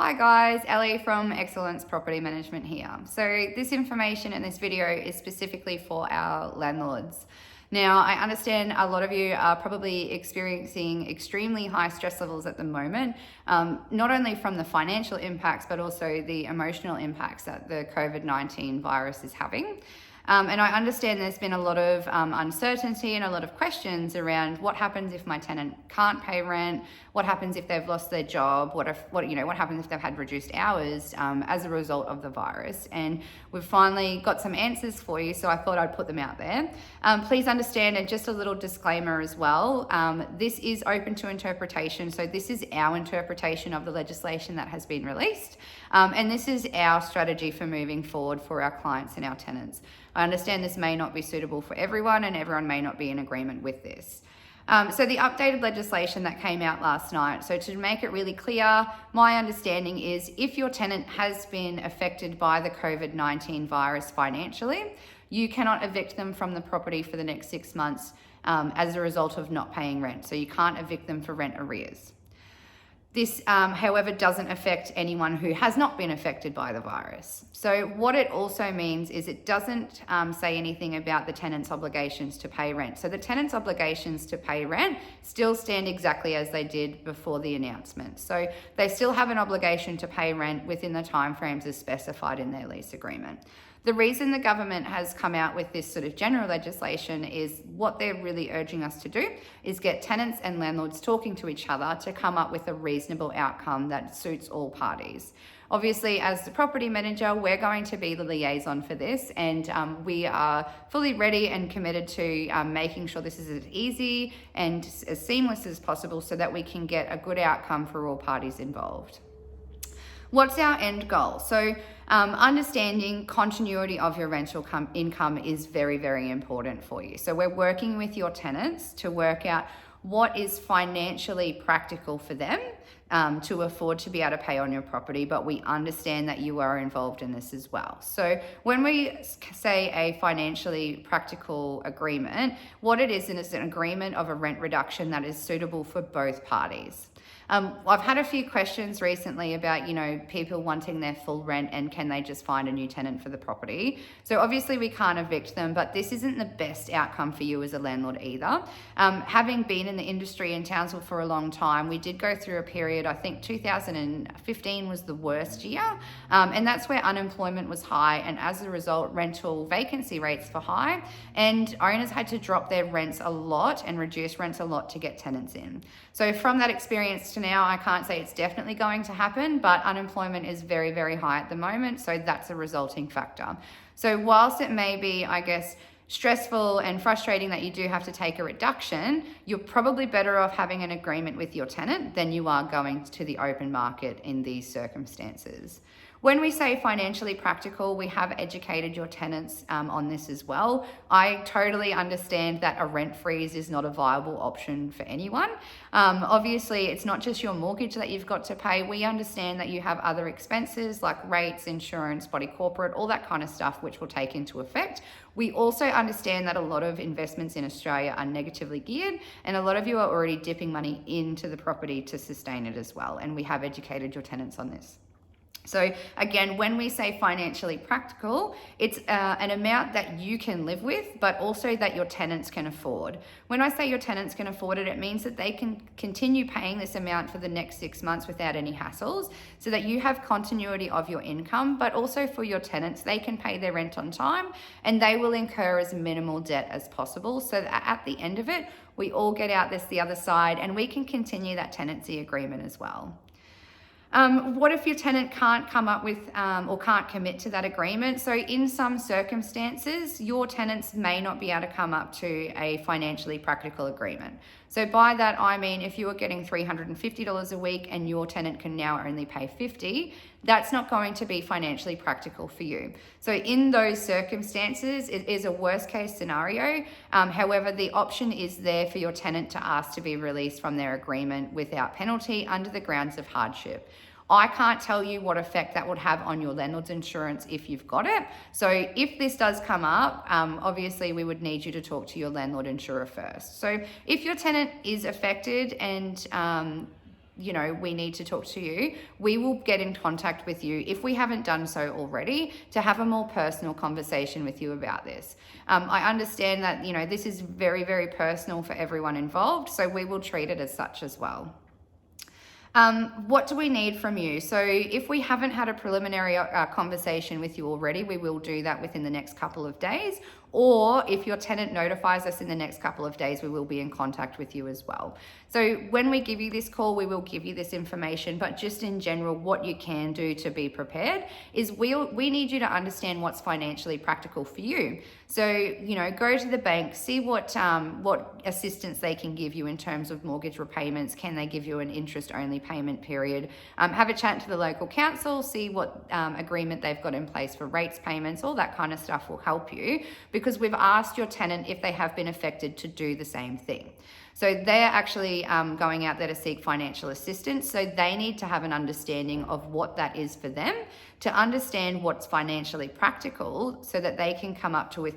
Hi guys, Ellie from Excellence Property Management here. So this information in this video is specifically for our landlords. Now, I understand a lot of you are probably experiencing extremely high stress levels at the moment, not only from the financial impacts, but also the emotional impacts that the COVID-19 virus is having. And I understand there's been a lot of uncertainty and a lot of questions around what happens if my tenant can't pay rent, what happens if they've lost their job, what happens if they've had reduced hours as a result of the virus. And we've finally got some answers for you, so I thought I'd put them out there. Please understand, and just a little disclaimer as well, this is open to interpretation, so this is our interpretation of the legislation that has been released, and this is our strategy for moving forward for our clients and our tenants. I understand this may not be suitable for everyone, and everyone may not be in agreement with this. So the updated legislation that came out last night, so to make it really clear, my understanding is if your tenant has been affected by the COVID-19 virus financially, you cannot evict them from the property for the next 6 months as a result of not paying rent. So you can't evict them for rent arrears. This, however, doesn't affect anyone who has not been affected by the virus. So what it also means is it doesn't say anything about the tenant's obligations to pay rent. So the tenant's obligations to pay rent still stand exactly as they did before the announcement. So they still have an obligation to pay rent within the timeframes as specified in their lease agreement. The reason the government has come out with this sort of general legislation is what they're really urging us to do is get tenants and landlords talking to each other to come up with a reasonable outcome that suits all parties. Obviously, as the property manager, we're going to be the liaison for this, and we are fully ready and committed to making sure this is as easy and as seamless as possible so that we can get a good outcome for all parties involved. What's our end goal? So understanding continuity of your rental income is very, very important for you. So we're working with your tenants to work out what is financially practical for them to afford to be able to pay on your property, but we understand that you are involved in this as well. So when we say a financially practical agreement, what it is an agreement of a rent reduction that is suitable for both parties. I've had a few questions recently about, people wanting their full rent and can they just find a new tenant for the property. So obviously we can't evict them, but this isn't the best outcome for you as a landlord either. Having been in the industry in Townsville for a long time, we did go through a period, I think 2015 was the worst year, and that's where unemployment was high, and as a result, rental vacancy rates were high, and owners had to drop their rents a lot and reduce rents a lot to get tenants in. So from that experience to now, I can't say it's definitely going to happen, but unemployment is very, very high at the moment, so that's a resulting factor. So whilst it may be, stressful and frustrating that you do have to take a reduction, you're probably better off having an agreement with your tenant than you are going to the open market in these circumstances. When we say financially practical, we have educated your tenants on this as well. I totally understand that a rent freeze is not a viable option for anyone. Obviously, it's not just your mortgage that you've got to pay. We understand that you have other expenses like rates, insurance, body corporate, all that kind of stuff, which will take into effect. We also understand that a lot of investments in Australia are negatively geared, and a lot of you are already dipping money into the property to sustain it as well. And we have educated your tenants on this. So again, when we say financially practical, it's an amount that you can live with, but also that your tenants can afford. When I say your tenants can afford it, it means that they can continue paying this amount for the next 6 months without any hassles, so that you have continuity of your income, but also for your tenants, they can pay their rent on time and they will incur as minimal debt as possible, so that at the end of it, we all get out the other side and we can continue that tenancy agreement as well. What if your tenant can't come up with or can't commit to that agreement? So in some circumstances, your tenants may not be able to come up to a financially practical agreement. So by that, I mean, if you are getting $350 a week and your tenant can now only pay $50, that's not going to be financially practical for you. So in those circumstances, it is a worst case scenario. However, the option is there for your tenant to ask to be released from their agreement without penalty under the grounds of hardship. I can't tell you what effect that would have on your landlord's insurance if you've got it. So if this does come up, obviously we would need you to talk to your landlord insurer first. So if your tenant is affected and we need to talk to you, we will get in contact with you, if we haven't done so already, to have a more personal conversation with you about this. I understand that, this is very, very personal for everyone involved, so we will treat it as such as well. What do we need from you? So if we haven't had a preliminary conversation with you already, we will do that within the next couple of days. Or if your tenant notifies us in the next couple of days, we will be in contact with you as well. So when we give you this call, we will give you this information, but just in general, what you can do to be prepared is we need you to understand what's financially practical for you. So, go to the bank, see what assistance they can give you in terms of mortgage repayments. Can they give you an interest-only payment period? Have a chat to the local council, see what agreement they've got in place for rates payments. All that kind of stuff will help you, because we've asked your tenant if they have been affected to do the same thing. So they're actually going out there to seek financial assistance. So they need to have an understanding of what that is for them, to understand what's financially practical, so that they can come up to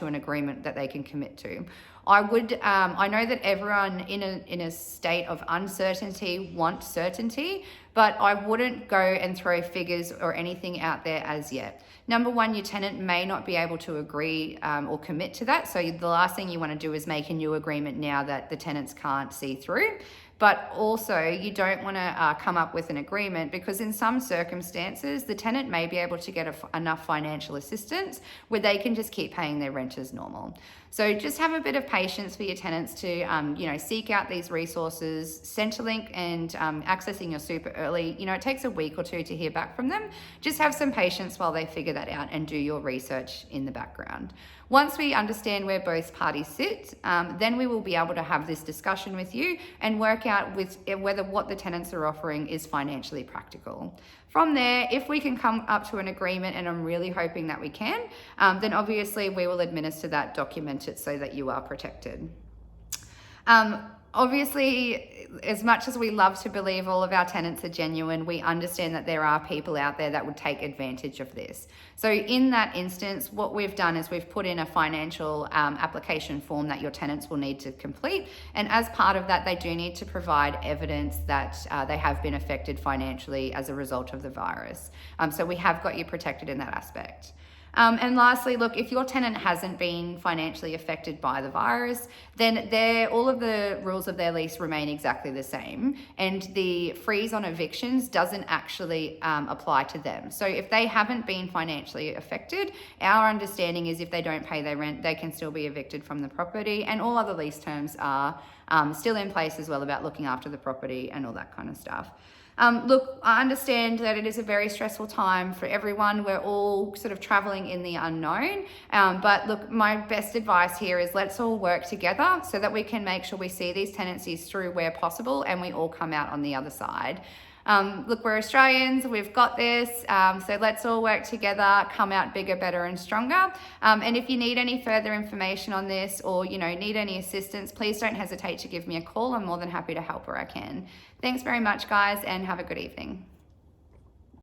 an agreement that they can commit to. I know that everyone in a state of uncertainty wants certainty, but I wouldn't go and throw figures or anything out there as yet. Number one, your tenant may not be able to agree or commit to that. So the last thing you want to do is make a new agreement now that the tenants can't see through. But also, you don't want to come up with an agreement, because in some circumstances, the tenant may be able to get enough financial assistance where they can just keep paying their rent as normal. So just have a bit of patience for your tenants to, seek out these resources. Centrelink and accessing your super early, it takes a week or two to hear back from them. Just have some patience while they figure that out and do your research in the background. Once we understand where both parties sit, then we will be able to have this discussion with you and work out whether what the tenants are offering is financially practical. From there, if we can come up to an agreement, and I'm really hoping that we can, then obviously we will administer that, document it so that you are protected. Obviously, as much as we love to believe all of our tenants are genuine, we understand that there are people out there that would take advantage of this. So in that instance, what we've done is we've put in a financial application form that your tenants will need to complete. And as part of that, they do need to provide evidence that they have been affected financially as a result of the virus. So we have got you protected in that aspect. And lastly, look, if your tenant hasn't been financially affected by the virus, then all of the rules of their lease remain exactly the same. And the freeze on evictions doesn't actually apply to them. So if they haven't been financially affected, our understanding is if they don't pay their rent, they can still be evicted from the property. And all other lease terms are still in place as well, about looking after the property and all that kind of stuff. Look, I understand that it is a very stressful time for everyone. We're all sort of traveling in the unknown. But look, my best advice here is let's all work together so that we can make sure we see these tenancies through where possible and we all come out on the other side. Look, we're Australians, we've got this, so let's all work together, come out bigger, better and stronger. And if you need any further information on this, or need any assistance, please don't hesitate to give me a call. I'm more than happy to help where I can. Thanks very much, guys, and have a good evening.